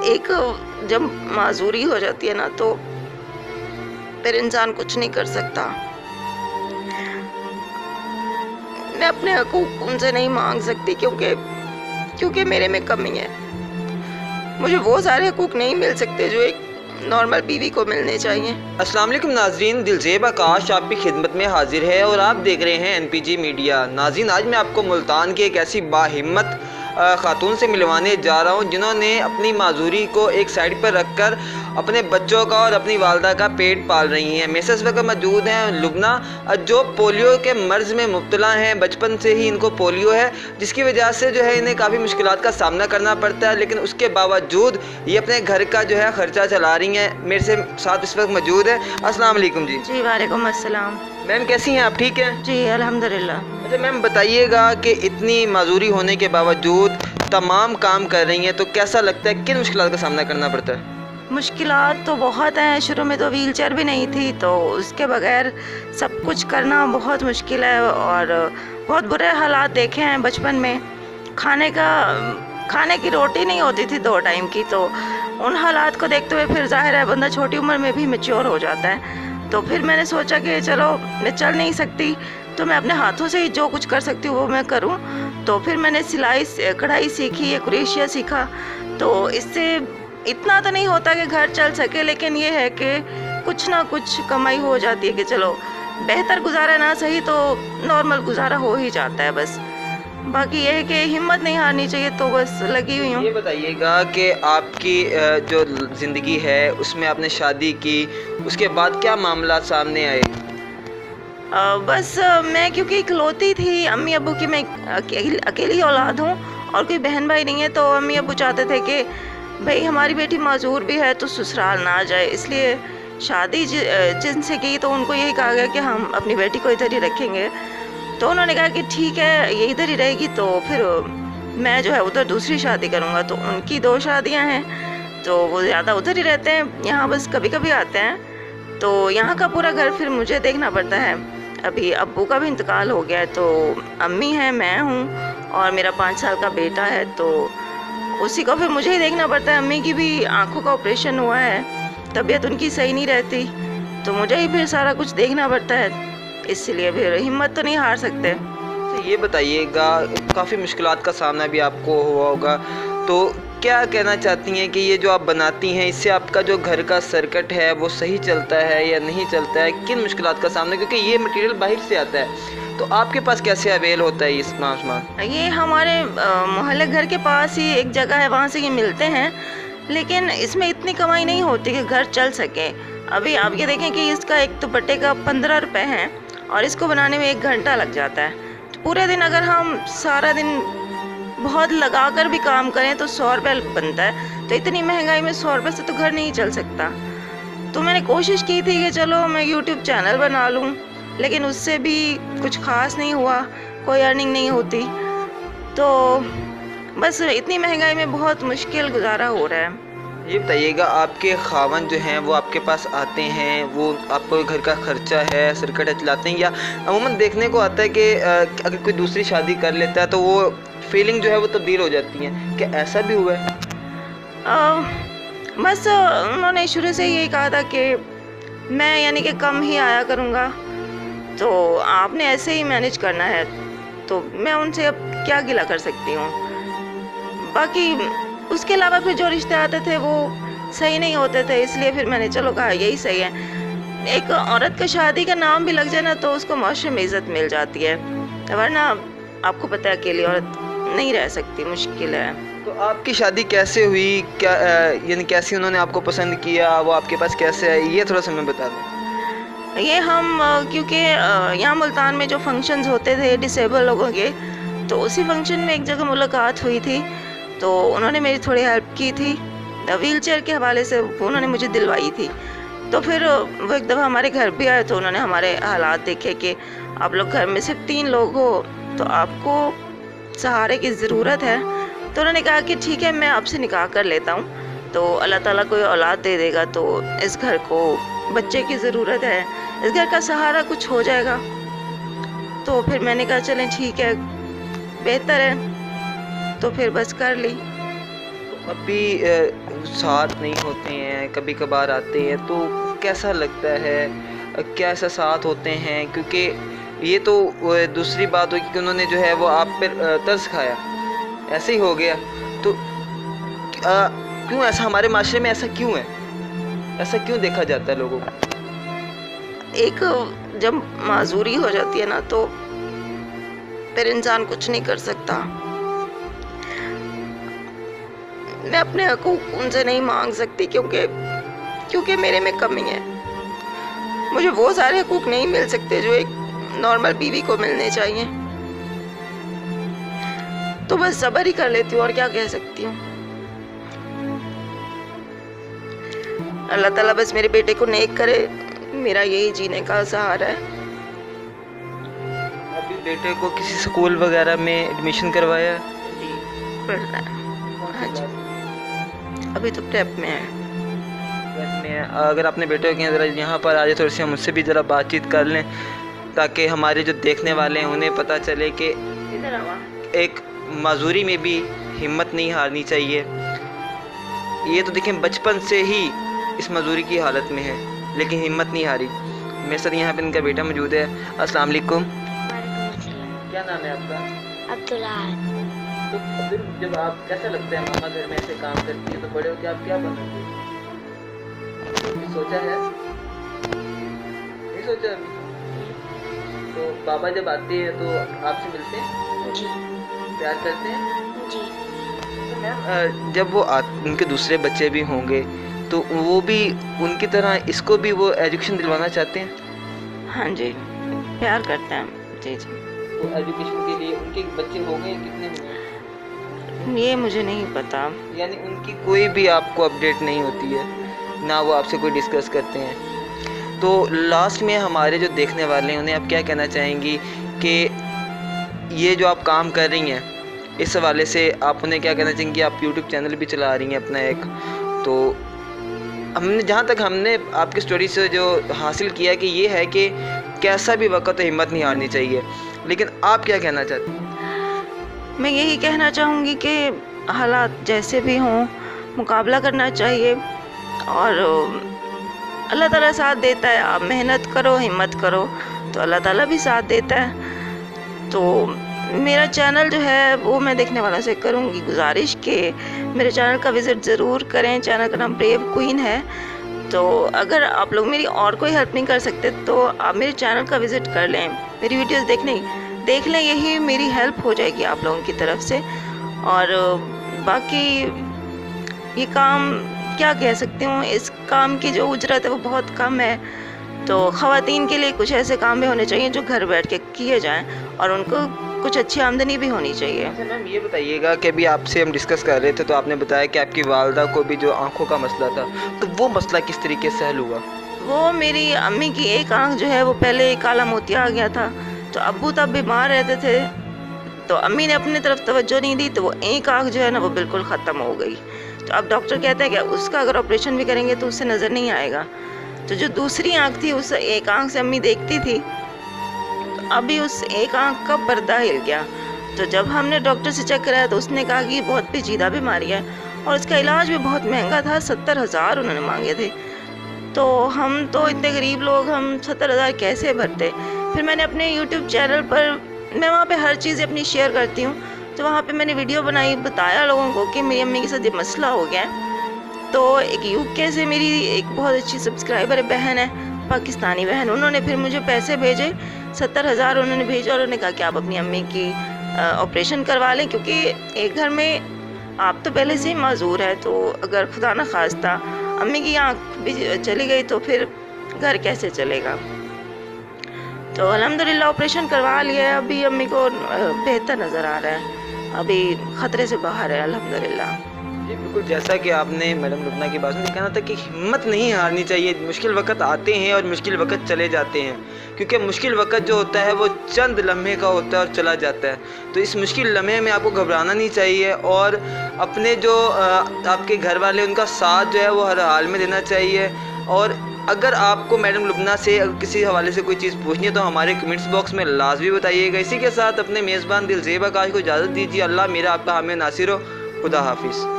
एक जब माजूरी हो जाती है ना तो फिर इंसान कुछ नहीं कर सकता। मैं अपने हकूक उनसे नहीं मांग सकती क्योंकि मेरे में कमी है। मुझे वो सारे हकूक नहीं मिल सकते जो एक नॉर्मल बीवी को मिलने चाहिए। अस्सलाम वालेकुम नाज़रीन, दिलज़ेब आकाश आपकी खिदमत में हाजिर है और आप देख रहे हैं NPG मीडिया। नाज़रीन, आज मैं आपको मुल्तान की एक ऐसी बाहिम्मत ख़ातून से मिलवाने जा रहा हूँ जिन्होंने अपनी माजूरी को एक साइड पर रखकर अपने बच्चों का और अपनी वालदा का पेट पाल रही हैं। मेरे साथ इस वक्त मौजूद हैं लुबना, जो पोलियो के मर्ज़ में मुब्तला हैं। बचपन से ही इनको पोलियो है, जिसकी वजह से जो है इन्हें काफ़ी मुश्किलात का सामना करना पड़ता है, लेकिन उसके बावजूद ये अपने घर का जो है ख़र्चा चला रही हैं। मेरे से साथ इस वक्त मौजूद है। अस्सलाम वालेकुम जी। जी वालेकुम अस्सलाम। मैम कैसी हैं आप, ठीक हैं? जी अल्हम्दुलिल्लाह। अच्छा मैम, बताइएगा कि इतनी माजूरी होने के बावजूद तमाम काम कर रही हैं, तो कैसा लगता है, किन मुश्किलात का सामना करना पड़ता है? मुश्किलात तो बहुत हैं। शुरू में तो व्हीलचेयर भी नहीं थी, तो उसके बगैर सब कुछ करना बहुत मुश्किल है और बहुत बुरे हालात देखे हैं बचपन में। खाने की रोटी नहीं होती थी 2 टाइम की, तो उन हालात को देखते हुए फिर जाहिर है बंदा छोटी उम्र में भी मैच्योर हो जाता है। तो फिर मैंने सोचा कि चलो मैं चल नहीं सकती तो मैं अपने हाथों से ही जो कुछ कर सकती हूँ वो मैं करूँ। तो फिर मैंने सिलाई कढ़ाई सीखी, एक क्रोशिया सीखा। तो इससे इतना तो नहीं होता कि घर चल सके, लेकिन ये है कि कुछ ना कुछ कमाई हो जाती है कि चलो बेहतर गुजारा ना सही तो नॉर्मल गुजारा हो ही जाता है बस। बाकी ये है कि हिम्मत नहीं हारनी चाहिए, तो बस लगी हुई हूँ। ये बताइएगा कि आपकी जो ज़िंदगी है उसमें आपने शादी की, उसके बाद क्या मामला सामने आए? बस मैं क्योंकि इकलौती थी अम्मी अब्बू की, मैं अकेली औलाद हूँ और कोई बहन भाई नहीं है, तो अम्मी अब्बू चाहते थे कि भाई हमारी बेटी माजूर भी है तो ससुराल ना जाए, इसलिए शादी जिनसे की तो उनको यही कहा गया कि हम अपनी बेटी को इधर ही रखेंगे। तो उन्होंने कहा कि ठीक है ये इधर ही रहेगी, तो फिर मैं जो है उधर दूसरी शादी करूँगा। तो उनकी 2 शादियाँ हैं, तो वो ज़्यादा उधर ही रहते हैं, यहाँ बस कभी कभी आते हैं। तो यहाँ का पूरा घर फिर मुझे देखना पड़ता है। अभी अब्बू का भी इंतकाल हो गया है, तो अम्मी हैं, मैं हूँ और मेरा 5 साल का बेटा है, तो उसी को फिर मुझे ही देखना पड़ता है। अम्मी की भी आँखों का ऑपरेशन हुआ है, तबीयत उनकी सही नहीं रहती, तो मुझे ही फिर सारा कुछ देखना पड़ता है, इसलिए फिर हिम्मत तो नहीं हार सकते। तो ये बताइएगा, काफ़ी मुश्किलात का सामना भी आपको हुआ होगा, तो क्या कहना चाहती हैं कि ये जो आप बनाती हैं इससे आपका जो घर का सर्किट है वो सही चलता है या नहीं चलता है? किन मुश्किलात का सामना, क्योंकि ये मटेरियल बाहर से आता है, तो आपके पास कैसे अवेल होता है ये सामान? ये हमारे मोहल्ले घर के पास ही एक जगह है, वहाँ से ये मिलते हैं, लेकिन इसमें इतनी कमाई नहीं होती कि घर चल सके। अभी आप ये देखें कि इसका एक दुपट्टे का 15 रुपये है और इसको बनाने में 1 घंटा लग जाता है। तो पूरे दिन अगर हम सारा दिन बहुत लगा कर भी काम करें तो 100 रुपये बनता है, तो इतनी महंगाई में 100 रुपये से तो घर नहीं चल सकता। तो मैंने कोशिश की थी कि चलो मैं YouTube चैनल बना लूँ, लेकिन उससे भी कुछ ख़ास नहीं हुआ, कोई अर्निंग नहीं होती। तो बस इतनी महंगाई में बहुत मुश्किल गुजारा हो रहा है। ये बताइएगा, आपके खावन जो हैं वो आपके पास आते हैं, वो आपको घर का खर्चा है, सर्किट है चलाते हैं, या अमूमन देखने को आता है कि अगर कोई दूसरी शादी कर लेता है तो वो फीलिंग जो है वो तब्दील हो जाती है? क्या ऐसा भी हुआ है? बस उन्होंने शुरू से यही कहा था कि मैं यानी कि कम ही आया करूँगा, तो आपने ऐसे ही मैनेज करना है। तो मैं उनसे अब क्या गिला कर सकती हूँ। बाकी उसके अलावा फिर जो रिश्ते आते थे वो सही नहीं होते थे, इसलिए फिर मैंने चलो कहा यही सही है। एक औरत का शादी का नाम भी लग जाए ना तो उसको माशरे में इज़्ज़त मिल जाती है, वरना आपको पता है अकेली औरत नहीं रह सकती, मुश्किल है। तो आपकी शादी कैसे हुई, क्या यानी कैसे उन्होंने आपको पसंद किया, वो आपके पास कैसे आए, ये थोड़ा सा मैं बता दूँ। ये हम क्योंकि यहाँ मुल्तान में जो फंक्शंस होते थे डिसेबल लोगों के, तो उसी फंक्शन में एक जगह मुलाकात हुई थी, तो उन्होंने मेरी थोड़ी हेल्प की थी व्हीलचेयर के हवाले से, उन्होंने मुझे दिलवाई थी। तो फिर वो एक दफ़ा हमारे घर भी आए, तो उन्होंने हमारे हालात देखे कि आप लोग घर में सिर्फ 3 लोग हो तो आपको सहारे की ज़रूरत है। तो उन्होंने कहा कि ठीक है मैं आपसे निकाह कर लेता हूँ, तो अल्लाह ताला कोई औलाद दे देगा, तो इस घर को बच्चे की ज़रूरत है, इस घर का सहारा कुछ हो जाएगा। तो फिर मैंने कहा चलें ठीक है बेहतर है, तो फिर बस कर ली। अभी साथ नहीं होते हैं, कभी कभार आते हैं, तो कैसा लगता है, क्या ऐसा साथ होते हैं? क्योंकि ये तो दूसरी बात होगी कि उन्होंने जो है वो आप पर तरस खाया, ऐसे ही हो गया। तो क्यों ऐसा, हमारे माशरे में ऐसा क्यों है, ऐसा क्यों देखा जाता है लोगों को? एक जब माजूरी हो जाती है ना, तो फिर इंसान कुछ नहीं कर सकता। मैं अपने हकूक उनसे नहीं मांग सकती, क्योंकि मेरे में कमी है। मुझे वो सारे हकूक नहीं मिल सकते जो एक नॉर्मल बीवी को मिलने चाहिए। तो बस सब्र ही कर लेती हूँ, और क्या कह सकती हूँ। अल्लाह ताला बस मेरे बेटे को नेक करे, मेरा यही जीने का सहारा है। अभी बेटे को किसी स्कूल वगैरह में एडमिशन करवाया है? जी, पढ़ रहा है। हाँ जी, अभी तो प्रेप में है। अगर अपने बेटे के ज़रा यहाँ पर आ जाए, थोड़ी सी हम उससे भी ज़रा बातचीत कर लें, ताकि हमारे जो देखने वाले हैं उन्हें पता चले कि एक मजदूरी में भी हिम्मत नहीं हारनी चाहिए। ये तो देखें बचपन से ही इस मजदूरी की हालत में है, लेकिन हिम्मत नहीं हारी। मेरे साथ यहाँ पे इनका बेटा मौजूद है। अस्सलाम वालेकुम। क्या नाम है आपका? अब्दुल्ला। तो फिर जब आप, कैसा लगता है मामा घर में ऐसे काम करती है, तो बड़े होकर आप क्या बनोगे? सोचा है? नहीं सोचा अभी? तो पापा जब आते हैं तो आपसे मिलते हैं, जी प्यार करते हैं? जी। तो मैम जब वो उनके दूसरे बच्चे भी होंगे, तो वो भी उनकी तरह इसको भी वो एजुकेशन दिलवाना चाहते हैं? हाँ जी, प्यार करते हैं। जी जी। तो एजुकेशन के लिए उनके बच्चे हो गए, कितने हुए? ये मुझे नहीं पता। यानी उनकी कोई भी आपको अपडेट नहीं होती है, ना वो आपसे कोई डिस्कस करते हैं? तो लास्ट में हमारे जो देखने वाले हैं उन्हें आप क्या कहना चाहेंगी कि ये जो आप काम कर रही हैं, इस हवाले से आप उन्हें क्या कहना चाहेंगी? आप यूट्यूब चैनल भी चला रही हैं अपना एक, तो हमने जहाँ तक हमने आपकी स्टोरी से जो हासिल किया कि ये है कि कैसा भी वक्त हिम्मत नहीं हारनी चाहिए, लेकिन आप क्या कहना चाहती हैं? मैं यही कहना चाहूँगी कि हालात जैसे भी हों, मुकाबला करना चाहिए, और अल्लाह ताला साथ देता है। आप मेहनत करो, हिम्मत करो, तो अल्लाह ताला भी साथ देता है। तो मेरा चैनल जो है वो मैं देखने वालों से करूँगी गुजारिश कि मेरे चैनल का विज़िट ज़रूर करें। चैनल का नाम ब्रेव क्वीन है। तो अगर आप लोग मेरी और कोई हेल्प नहीं कर सकते, तो आप मेरे चैनल का विज़िट कर लें, मेरी वीडियोस देख लें, यही मेरी हेल्प हो जाएगी आप लोगों की तरफ से। और बाकी ये काम क्या कह सकती हूँ, इस काम की जो उजरत है वो बहुत कम है। तो ख़वातीन के लिए कुछ ऐसे काम भी होने चाहिए जो घर बैठ के किए जाएं, और उनको कुछ अच्छी आमदनी भी होनी चाहिए। अच्छा मैम, ये बताइएगा कि अभी आपसे हम डिस्कस कर रहे थे, तो आपने बताया कि आपकी वालदा को भी जो आँखों का मसला था, तो वो मसला किस तरीके से हल हुआ? वो मेरी अम्मी की एक आँख जो है वो पहले काला मोतिया आ गया था, तो अब्बू तब बीमार रहते थे, तो अम्मी ने अपनी तरफ तवज्जो नहीं दी, तो वो एक आँख जो है ना वो बिल्कुल ख़त्म हो गई। तो अब डॉक्टर कहते हैं कि उसका अगर ऑपरेशन भी करेंगे तो उससे नज़र नहीं आएगा। तो जो दूसरी आँख थी, उस एक आँख से अम्मी देखती थी, तो अभी उस एक आँख का पर्दा हिल गया। तो जब हमने डॉक्टर से चेक कराया तो उसने कहा कि ये बहुत पेचीदा बीमारी है, और इसका इलाज भी बहुत महंगा था, 70,000 उन्होंने मांगे थे। तो हम तो इतने गरीब लोग, हम 70,000 कैसे भरते। फिर मैंने अपने यूट्यूब चैनल पर, मैं वहाँ पे हर चीज़ अपनी शेयर करती हूँ, तो वहाँ पे मैंने वीडियो बनाई, बताया लोगों को कि मेरी अम्मी के साथ ये मसला हो गया है। तो एक यूके से मेरी एक बहुत अच्छी सब्सक्राइबर बहन है, पाकिस्तानी बहन, उन्होंने फिर मुझे पैसे भेजे, 70,000 उन्होंने भेजे, और उन्होंने कहा कि आप अपनी अम्मी की ऑपरेशन करवा लें, क्योंकि एक घर में आप तो पहले से ही माजूर है, तो अगर खुदा न खास्ता अम्मी की आँख भी चली गई तो फिर घर कैसे चलेगा। तो अल्हम्दुलिल्लाह ऑपरेशन करवा लिया है, अभी अम्मी को बेहतर नज़र आ रहा है, अभी ख़तरे से बाहर है अल्हम्दुलिल्लाह। जी बिल्कुल, जैसा कि आपने मैडम लुबना की बात में कहना था कि हिम्मत नहीं हारनी चाहिए। मुश्किल वक्त आते हैं और मुश्किल वक्त चले जाते हैं, क्योंकि मुश्किल वक्त जो होता है वो चंद लम्हे का होता है और चला जाता है। तो इस मुश्किल लम्हे में आपको घबराना नहीं चाहिए, और अपने जो आपके घर वाले उनका साथ जो है वो हर हाल में देना चाहिए। और अगर आपको मैडम लुबना से किसी हवाले से कोई चीज़ पूछनी है तो हमारे कमेंट्स बॉक्स में लाजमी बताइएगा। इसी के साथ अपने मेज़बान दिलज़ेब आकाश को इजाज़त दीजिए। अल्लाह मेरा आपका हामी नासिर हो। खुदा हाफिज़।